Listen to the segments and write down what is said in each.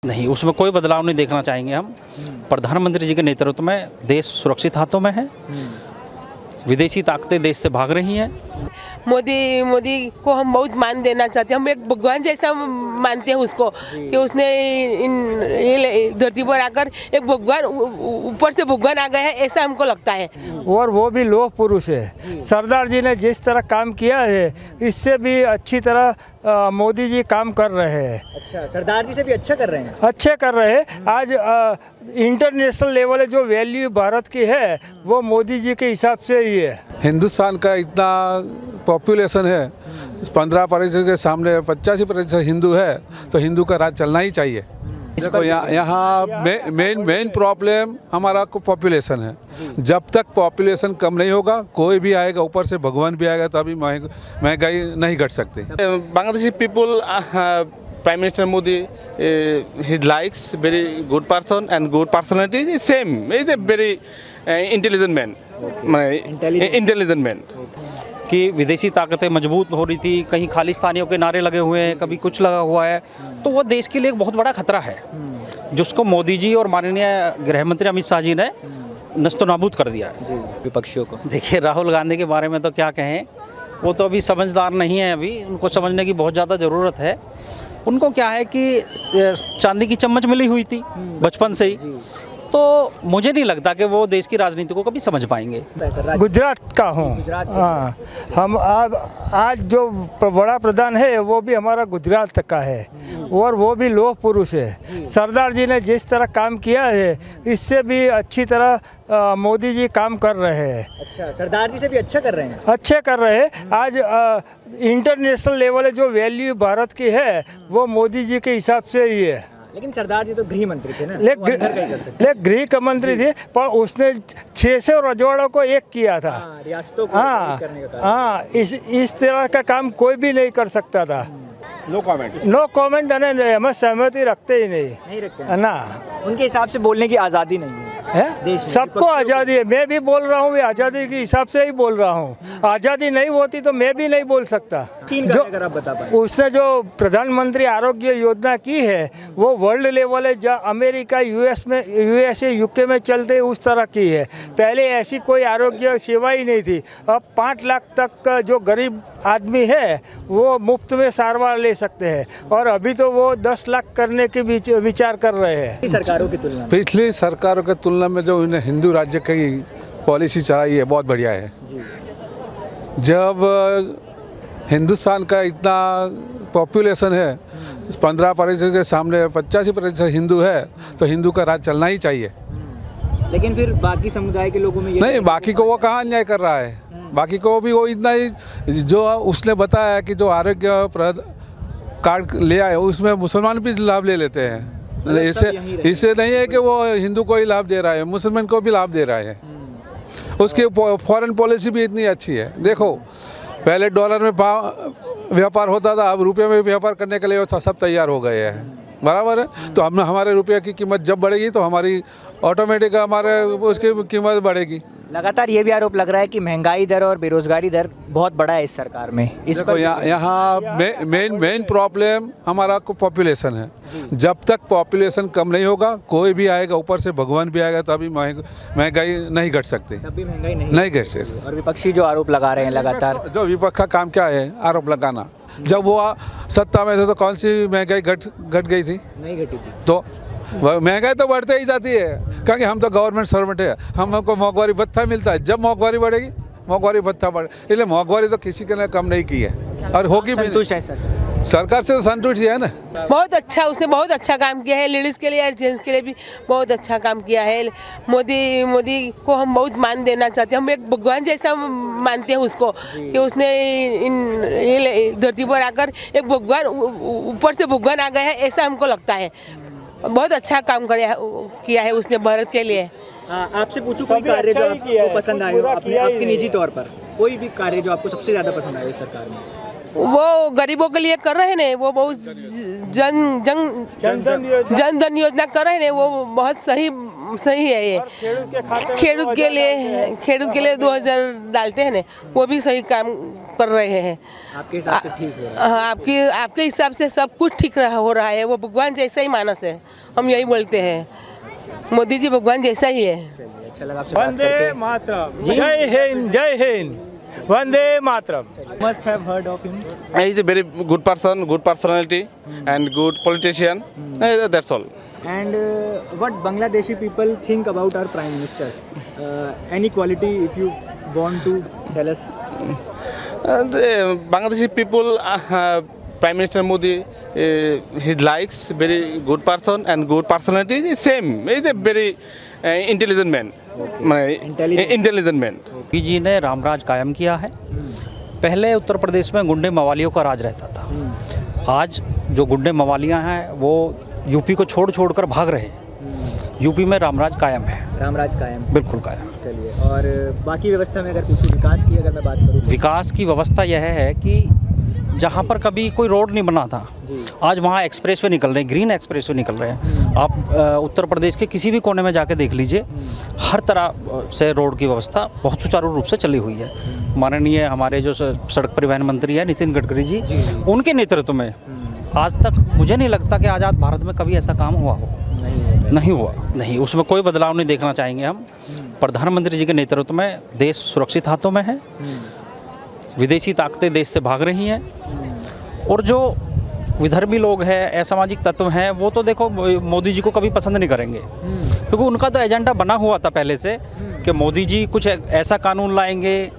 नहीं, उसमें कोई बदलाव नहीं देखना चाहेंगे हम। प्रधानमंत्री जी के नेतृत्व में देश सुरक्षित हाथों में है। विदेशी ताकतें देश से भाग रही हैं। मोदी को हम बहुत मान देना चाहते हैं। हम एक भगवान जैसा मानते हैं उसको कि उसने ये धरती पर आकर एक भगवान, ऊपर से भगवान आ गया है, ऐसा हमको लगता है। और वो भी लौह पुरुष है। सरदार जी ने जिस तरह काम किया है, इससे भी अच्छी तरह मोदी जी काम कर रहे हैं। अच्छा, सरदार जी से भी अच्छा कर रहे हैं। अच्छे कर रहे हैं। आज इंटरनेशनल लेवल है, जो वैल्यू भारत की है वो मोदी जी के हिसाब से ही है। हिंदुस्तान का इतना पॉपुलेशन है, 15% के सामने 85% हिंदू है, तो हिंदू का राज चलना ही चाहिए। देखो यहाँ मेन प्रॉब्लम हमारा पॉपुलेशन है। जब तक पॉपुलेशन कम नहीं होगा, कोई भी आएगा, ऊपर से भगवान भी आएगा, तो अभी महंगाई नहीं घट सकती। Bangladeshi people, Prime Minister Modi, he likes very good person and good personality. Same, he's a very intelligent man. Intelligent man. कि विदेशी ताकतें मजबूत हो रही थी, कहीं खालिस्तानियों के नारे लगे हुए हैं, कभी कुछ लगा हुआ है, तो वो देश के लिए एक बहुत बड़ा खतरा है, जिसको मोदी जी और माननीय गृह मंत्री अमित शाह जी ने नस्तो नाबूद कर दिया है विपक्षियों को। देखिए, राहुल गांधी के बारे में तो क्या कहें, वो तो अभी समझदार नहीं है। अभी उनको समझने की बहुत ज़्यादा ज़रूरत है। उनको क्या है कि चांदी की चम्मच मिली हुई थी बचपन से ही, तो मुझे नहीं लगता कि वो देश की राजनीति को कभी समझ पाएंगे। गुजरात का हूँ। हाँ, हम आज जो बड़ा प्रधान है वो भी हमारा गुजरात का है, और वो भी लौह पुरुष है। सरदार जी ने जिस तरह काम किया है, इससे भी अच्छी तरह मोदी जी काम कर रहे हैं। अच्छा, सरदार जी से भी अच्छा कर रहे हैं। अच्छे कर रहे हैं। आज इंटरनेशनल लेवल है, जो वैल्यू भारत की है वो मोदी जी के हिसाब से ही है। लेकिन सरदार जी तो गृह मंत्री थे ना, गृह मंत्री थे, पर उसने 600 रजवाड़ों को एक किया था। रियासतों को करने का काम। हाँ, इस तरह का काम कोई भी नहीं कर सकता था। No comment. नो कमेंट, हमें सहमति रखते ही नहीं रखते हैं। ना। उनके हिसाब से बोलने की आज़ादी नहीं है। है, सबको आज़ादी है। मैं भी बोल रहा हूँ, आज़ादी के हिसाब से ही बोल रहा हूँ। आज़ादी नहीं होती तो मैं भी नहीं बोल सकता। जो अगर आप बता पाए, उसने जो प्रधानमंत्री आरोग्य योजना की है, वो वर्ल्ड लेवल है, जहाँ अमेरिका, यूएसए, यूके में चलते उस तरह की है। पहले ऐसी कोई आरोग्य सेवा ही नहीं थी। अब 5 लाख तक का जो गरीब आदमी है वो मुफ्त में सारवार ले सकते हैं, और अभी तो वो 10 लाख करने के विचार कर रहे हैं। सरकारों की तुलना में, पिछली सरकारों की तुलना में जो इन्हें हिंदू राज्य की पॉलिसी चलाई है, बहुत बढ़िया है। जब हिंदुस्तान का इतना पॉपुलेशन है, 15% के सामने 85% हिंदू है, तो हिंदू का राज चलना ही चाहिए। लेकिन फिर बाकी समुदाय के लोगों में ये नहीं, बाकी को वो कहाँ अन्याय कर रहा है? बाकी को भी वो इतना ही, जो उसने बताया कि जो आरोग्य कार्ड ले आए, उसमें मुसलमान भी लाभ ले लेते हैं। इससे नहीं है कि वो हिंदू को ही लाभ दे रहा है, मुसलमान को भी लाभ दे रहा है। उसकी फॉरेन पॉलिसी भी इतनी अच्छी है। देखो, पहले डॉलर में व्यापार होता था, अब रुपये में व्यापार करने के लिए वो सब तैयार हो गए हैं। बराबर है। तो हमारे रुपये की कीमत जब बढ़ेगी, तो हमारी ऑटोमेटिक हमारे उसकी कीमत बढ़ेगी। लगातार ये भी आरोप लग रहा है कि महंगाई दर और बेरोजगारी दर बहुत बड़ा है इस सरकार में। देखो, यहाँ मेन प्रॉब्लम हमारा पॉपुलेशन है। जब तक पॉपुलेशन कम नहीं होगा, कोई भी आएगा, ऊपर से भगवान भी आएगा, तो अभी महंगाई नहीं घट सकती। तब भी महंगाई नहीं घट सकती। और विपक्षी जो आरोप लगा रहे हैं लगातार, जो विपक्ष का काम क्या है? आरोप लगाना। जब वो सत्ता में थे तो कौन सी महंगाई घट गई थी? नहीं घटी थी। तो महंगाई तो बढ़ते ही जाती है, क्योंकि हम तो गवर्नमेंट सर्वेंट है। हमको मोहवारी भत्ता मिलता है। जब मोहवारी बढ़ेगी, मोहवारी भत्ता बढ़े, इसलिए मोहवारी तो किसी के लिए कम नहीं की है, और होगी भी। संतुष्ट है सर? सरकार से तो संतुष्ट है ना। बहुत अच्छा, उसने बहुत अच्छा काम किया है। लेडीज़ के लिए और जेंट्स के लिए भी बहुत अच्छा काम किया है। मोदी को हम बहुत मान देना चाहते हैं। हम एक भगवान जैसा मानते हैं उसको कि उसने ये धरती पर आकर एक भगवान, ऊपर से भगवान आ गया है, ऐसा हमको लगता है। बहुत अच्छा काम किया है उसने भारत के लिए। आपसे पूछूं, कोई कार्य जो आपको पसंद आए हो, आपके निजी तौर पर कोई भी कार्य जो आपको सबसे ज़्यादा पसंद आए इस सरकार में? वो गरीबों के लिए कर रहे हैं ना, वो बहुत जन धन योजना कर रहे हैं, वो बहुत सही सही है ये। खेडूत के लिए 2000 डालते हैं ना, वो भी सही काम कर रहे हैं। आपके हिसाब से ठीक है? हाँ, आपके हिसाब से सब कुछ ठीक हो रहा है। वो भगवान जैसा ही मानस है, हम यही बोलते हैं। मोदी जी भगवान जैसा ही है। चलिए, अच्छा लगा आपसे बात वंदे करके। मातरम, जय हिंद, जय Hind, Vande Mataram. Must have heard of him. He is a very good person, good personality, and good politician. That's all. And what Bangladeshi people think about our Prime Minister? Any quality if you want to tell us? And, Bangladeshi people, Prime Minister Modi, he likes very good person and good personality. He's same. He's a very intelligent man. Intelligent man. Modi ji ने रामराज कायम किया है। पहले उत्तर प्रदेश में गुंडे मवालियों का राज रहता था। आज जो गुंडे मवालियां हैं वो यूपी को छोड़ कर भाग रहे हैं। यूपी में रामराज कायम है, रामराज कायम। बिल्कुल कायम। चलिए, और बाकी व्यवस्था में अगर पूछूं, विकास की अगर मैं बात करूं, विकास की व्यवस्था यह है कि जहाँ पर कभी कोई रोड नहीं बना था, आज वहाँ एक्सप्रेसवे निकल रहे हैं, ग्रीन एक्सप्रेसवे निकल रहे हैं। आप उत्तर प्रदेश के किसी भी कोने में जाके देख लीजिए, हर तरह से रोड की व्यवस्था बहुत सुचारू रूप से चली हुई है। माननीय हमारे जो सड़क परिवहन मंत्री हैं नितिन गडकरी जी, उनके नेतृत्व में आज तक मुझे नहीं लगता कि आज़ाद भारत में कभी ऐसा काम हुआ हो। नहीं हुआ, नहीं, उसमें कोई बदलाव नहीं देखना चाहेंगे हम। प्रधानमंत्री जी के नेतृत्व में देश सुरक्षित हाथों में है, विदेशी ताकतें देश से भाग रही हैं, और जो विधर्मी लोग हैं, असामाजिक तत्व हैं, वो तो देखो मोदी जी को कभी पसंद नहीं करेंगे, क्योंकि उनका तो एजेंडा बना हुआ था पहले से कि मोदी जी कुछ ऐसा कानून लाएंगे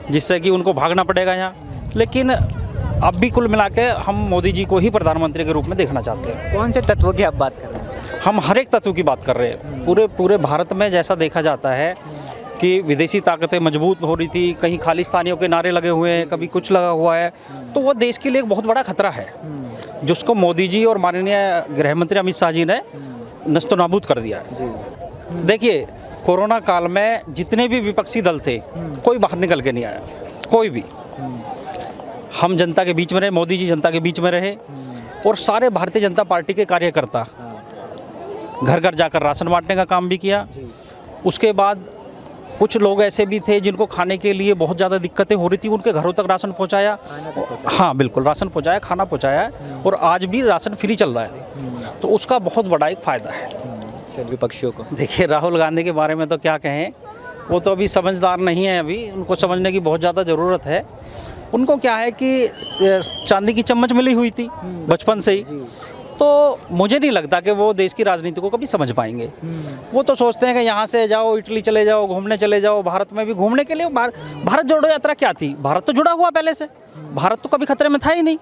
जिससे कि उनको भागना पड़ेगा यहाँ। लेकिन अब भी कुल मिला के हम मोदी जी को ही प्रधानमंत्री के रूप में देखना चाहते हैं। कौन से तत्वों की आप बात कर रहे हैं? हम हर एक तत्व की बात कर रहे हैं। पूरे भारत में जैसा देखा जाता है कि विदेशी ताकतें मजबूत हो रही थी, कहीं खालिस्तानियों के नारे लगे हुए हैं, कभी कुछ लगा हुआ है, तो वो देश के लिए एक बहुत बड़ा खतरा है, जिसको मोदी जी और माननीय गृह मंत्री अमित शाह जी ने नस्तो नाबूद कर दिया है। देखिए, कोरोना काल में जितने भी विपक्षी दल थे, कोई बाहर निकल के नहीं आया, कोई भी। हम जनता के बीच में रहे, मोदी जी जनता के बीच में रहे, और सारे भारतीय जनता पार्टी के कार्यकर्ता घर घर जाकर राशन बांटने का काम भी किया। उसके बाद कुछ लोग ऐसे भी थे जिनको खाने के लिए बहुत ज़्यादा दिक्कतें हो रही थी, उनके घरों तक राशन पहुंचाया। हाँ बिल्कुल, राशन पहुंचाया, खाना पहुंचाया, और आज भी राशन फ्री चल रहा है, तो उसका बहुत बड़ा एक फ़ायदा है विपक्षियों को। देखिए, राहुल गांधी के बारे में तो क्या कहें, वो तो अभी समझदार नहीं है, अभी उनको समझने की बहुत ज़्यादा ज़रूरत है। उनको क्या है कि चांदी की चम्मच मिली हुई थी बचपन से ही, तो मुझे नहीं लगता कि वो देश की राजनीति को कभी समझ पाएंगे। वो तो सोचते हैं कि यहाँ से जाओ, इटली चले जाओ, घूमने चले जाओ। भारत में भी घूमने के लिए भारत जोड़ो यात्रा क्या थी? भारत तो जुड़ा हुआ पहले से, भारत तो कभी खतरे में था ही नहीं।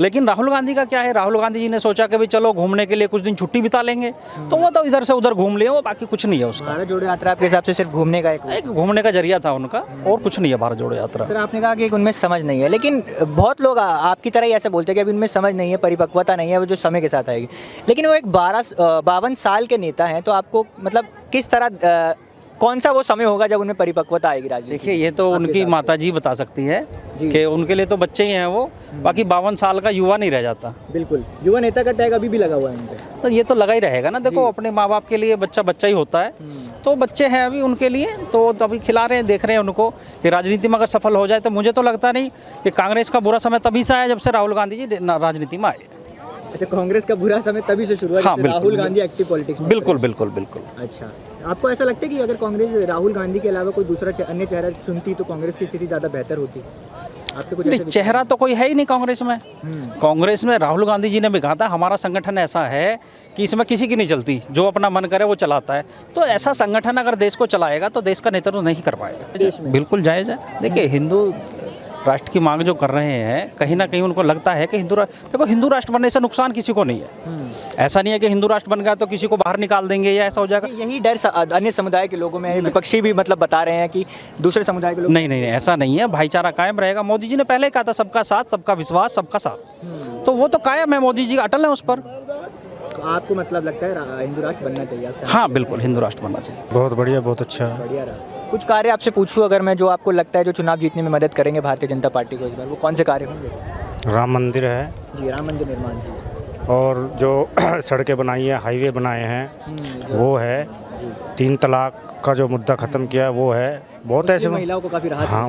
लेकिन राहुल गांधी का क्या है, राहुल गांधी जी ने सोचा कि भाई चलो घूमने के लिए कुछ दिन छुट्टी बिता लेंगे, तो वो तो इधर से उधर घूम लिए, वो बाकी कुछ नहीं है उसका। भारत जोड़ो यात्रा आपके हिसाब से सिर्फ घूमने का एक घूमने का जरिया था उनका, और कुछ नहीं है भारत जोड़ो यात्रा। सर, आपने कहा कि उनमें समझ नहीं है, लेकिन बहुत लोग आपकी तरह ही ऐसे बोलते हैं कि अभी उनमें समझ नहीं है, परिपक्वता नहीं है, वो जो समय के साथ आएगी। लेकिन वो एक 52 साल के नेता हैं, तो आपको मतलब किस तरह, कौन सा वो समय होगा जब उनमें परिपक्वता आएगी राजनीति? देखिए, ये तो उनकी माताजी बता सकती है कि उनके लिए तो बच्चे ही हैं वो, बाकी 52 साल का युवा नहीं रह जाता। बिल्कुल, युवा नेता का टैग अभी भी लगा हुआ है उनपे, तो ये तो लगा ही रहेगा ना। देखो, अपने माँ बाप के लिए बच्चा बच्चा ही होता है, तो बच्चे हैं अभी उनके लिए, तो अभी खिला रहे हैं, देख रहे हैं उनको कि राजनीति में अगर सफल हो जाए, तो मुझे तो लगता नहीं कि कांग्रेस का बुरा समय तभी से आया जब से राहुल गांधी जी राजनीति में आए। अच्छा, कांग्रेस का बुरा समय तभी से शुरू हुआ, हाँ, राहुल गांधी एक्टिव पॉलिटिक्स में। बिल्कुल बिल्कुल बिल्कुल। अच्छा, आपको ऐसा लगता है कि अगर कांग्रेस राहुल गांधी के अलावा कोई दूसरा अन्य चेहरा चुनती तो कांग्रेस की स्थिति ज़्यादा बेहतर होती? आपके कुछ नहीं, चेहरा तो कोई है ही नहीं कांग्रेस में। कांग्रेस में राहुल गांधी जी ने भी कहा था, हमारा संगठन ऐसा है कि इसमें किसी की नहीं चलती, जो अपना मन करे वो चलाता है। तो ऐसा संगठन अगर देश को चलाएगा तो देश का नेतृत्व नहीं कर पाएगा। बिल्कुल जायज़ है। देखिए, हिंदू राष्ट्र की मांग जो कर रहे हैं, कहीं ना कहीं उनको लगता है कि हिंदू राष्ट्र बनने से नुकसान किसी को नहीं है। ऐसा नहीं है कि हिंदू राष्ट्र बन गया तो किसी को बाहर निकाल देंगे या ऐसा हो जाएगा। यही डर अन्य समुदाय के लोगों में है, विपक्षी भी मतलब बता रहे हैं कि दूसरे समुदाय के लोग। नहीं, ऐसा नहीं है, भाईचारा कायम रहेगा। मोदी जी ने पहले कहा था सबका साथ, सबका विश्वास, सबका साथ, तो वो तो कायम है, मोदी जी अटल है उस पर। आपको मतलब लगता है हिंदू राष्ट्र बनना चाहिए आपसे? हाँ बिल्कुल, हिंदू राष्ट्र बनना चाहिए। बहुत बढ़िया, बहुत अच्छा। बढ़िया रहा। कुछ कार्य आपसे पूछूं अगर मैं, जो आपको लगता है जो चुनाव जीतने में मदद करेंगे भारतीय जनता पार्टी को इस बार, वो कौन से कार्य होंगे? राम मंदिर है जी, राम मंदिर निर्माण जी। और जो सड़कें बनाई हैं, हाईवे बनाए हैं, वो है। 3 तलाक का जो मुद्दा ख़त्म किया वो है। बहुत ऐसे महिलाओं को काफ़ी राहत हाँ,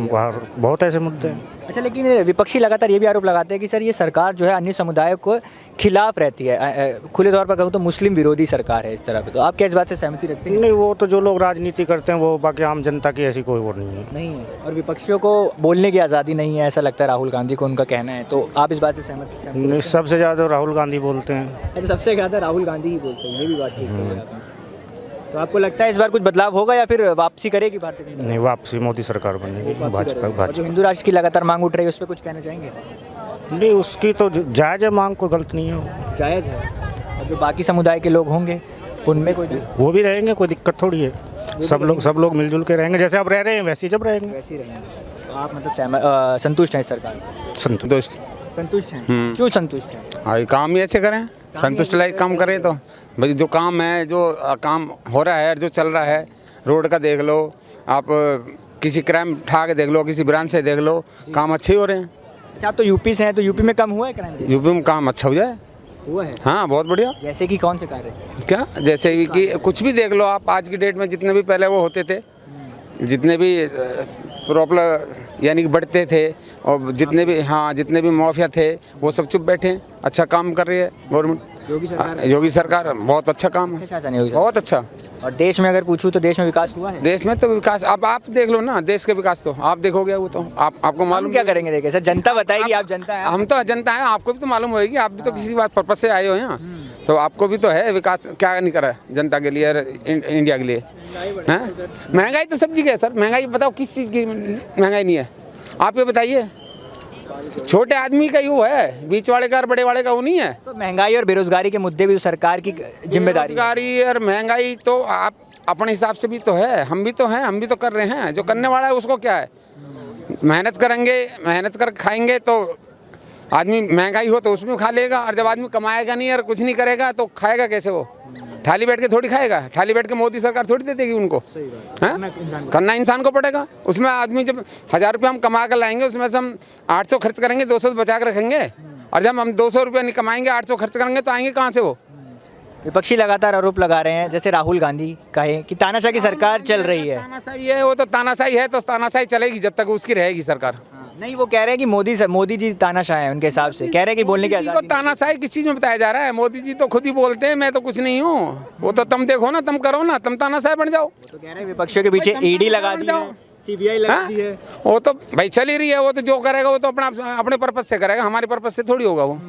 बहुत ऐसे मुद्दे हैं। अच्छा, लेकिन विपक्षी लगातार ये भी आरोप लगाते हैं कि सर ये सरकार जो है अन्य समुदायों को खिलाफ रहती है, खुले तौर पर कहूँ तो मुस्लिम विरोधी सरकार है इस तरह पे। तो आप क्या इस बात से सहमति रखते हैं? नहीं, वो तो जो लोग राजनीति करते हैं वो, बाकी आम जनता की ऐसी कोई वो नहीं है। नहीं है, और विपक्षियों को बोलने की आज़ादी नहीं है ऐसा लगता है राहुल गांधी को, उनका कहना है। तो आप इस बात से सहमत? नहीं, सबसे ज़्यादा राहुल गांधी बोलते हैं। अच्छा, सबसे ज़्यादा राहुल गांधी ही बोलते हैं, ये भी बात ठीक है आपने। तो आपको लगता है इस बार कुछ बदलाव होगा या फिर वापसी करेगी भारतीय जनता पार्टी? नहीं, वापसी मोदी सरकार बनेगी, भाजपा। और जो हिंदू राष्ट्र की लगातार मांग उठ रही है उस पर कुछ कहना चाहेंगे? नहीं, उसकी तो जायज़ है मांग, कोई गलत नहीं है वो। जायज़ है। और जो बाकी समुदाय के लोग होंगे उनमें कोई वो भी रहेंगे, कोई दिक्कत थोड़ी है। सब लोग मिलजुल के रहेंगे, जैसे आप रह रहे हैं वैसे ही जब रहेंगे। वैसे ही रहेंगे। तो आप मतलब संतुष्ट हैं इस सरकार से? संतुष्ट हैं। क्यों संतुष्ट हैं? हाँ, काम ही ऐसे करें, संतुष्ट लायक काम करें। तो भाई जो काम है, जो काम हो रहा है, जो चल रहा है, रोड का देख लो आप, किसी क्राइम उठा के देख लो, किसी ब्रांच से देख लो, काम अच्छे हो रहे हैं। अच्छा, आप तो यूपी से हैं, तो यूपी में कम हुआ है क्राइम? यूपी में काम अच्छा हो जाए। हुआ है। हाँ, बहुत बढ़िया। जैसे कि कौन से कार्य? क्या, जैसे कि कुछ भी देख लो आप, आज की डेट में जितने भी पहले वो होते थे, जितने भी प्रॉब्लम यानी कि बढ़ते थे, और जितने भी माफिया थे वो सब चुप बैठे हैं। अच्छा काम कर रही है गवर्नमेंट, योगी सरकार। बहुत अच्छा काम है, शासन है योगी सरकार। बहुत अच्छा। और देश में अगर पूछूं तो देश में विकास हुआ है? देश में तो विकास, अब आप देख लो ना, देश का विकास तो आप देखोगे, वो तो आपको हम मालूम। क्या करेंगे देखे सर? जनता बताएगी, आप जनता है। हम तो जनता है, आपको भी तो मालूम होगी, आप भी तो किसी बात पर्पज से आए हो यहाँ, तो आपको भी तो है विकास क्या नहीं करा है जनता के लिए, इंडिया के लिए। हैं, महंगाई तो सब जगह है सर। महंगाई बताओ किस चीज़ की महंगाई नहीं है, आप ये बताइए। छोटे आदमी का यूँ है, बीच वाले का और बड़े वाले का वो नहीं है। तो महंगाई और बेरोजगारी के मुद्दे भी तो सरकार की जिम्मेदारी है। बेरोजगारी और महंगाई तो आप अपने हिसाब से भी तो है, हम भी तो हैं, हम भी तो कर रहे हैं। जो करने वाला है उसको क्या है, मेहनत करेंगे, मेहनत कर खाएंगे तो आदमी, महंगाई हो तो उसमें खा लेगा, और जब आदमी कमाएगा नहीं और कुछ नहीं करेगा तो खाएगा कैसे? वो थाली बैठ के थोड़ी खाएगा, थाली बैठ के मोदी सरकार थोड़ी दे देगी उनको। करना इंसान को पड़ेगा। उसमें आदमी जब 1000 रुपये हम कमा कर लाएंगे, उसमें से हम 800 खर्च करेंगे, 200 बचा कर रखेंगे, और जब हम 200 रुपये नहीं कमाएंगे, 800 खर्च करेंगे तो आएंगे कहाँ से वो? विपक्षी लगातार आरोप लगा रहे हैं, जैसे राहुल गांधी का है कि तानाशाह की सरकार चल रही है। तानाशाही है, वो तो तानाशाही है, तो तानाशाही चलेगी जब तक उसकी रहेगी सरकार। नहीं, वो कह रहे हैं कि मोदी जी तानाशाह हैं, उनके हिसाब से कह रहे हैं कि बोलने की आज़ादी नहीं। तानाशाही किस चीज़ में बताया जा रहा है? मोदी जी तो खुद ही बोलते हैं मैं तो कुछ नहीं हूँ। वो तो तुम देखो ना, तुम करो ना, तुम तानाशाह बन जाओ। तो कह रहे हैं विपक्षियों के पीछे ईडी लगा दी है, सीबीआई लगा दी है। वो तो भाई चल ही रही है, वो तो जो करेगा वो तो अपने पर्पज से करेगा, हमारे पर्पज से थोड़ी होगा वो।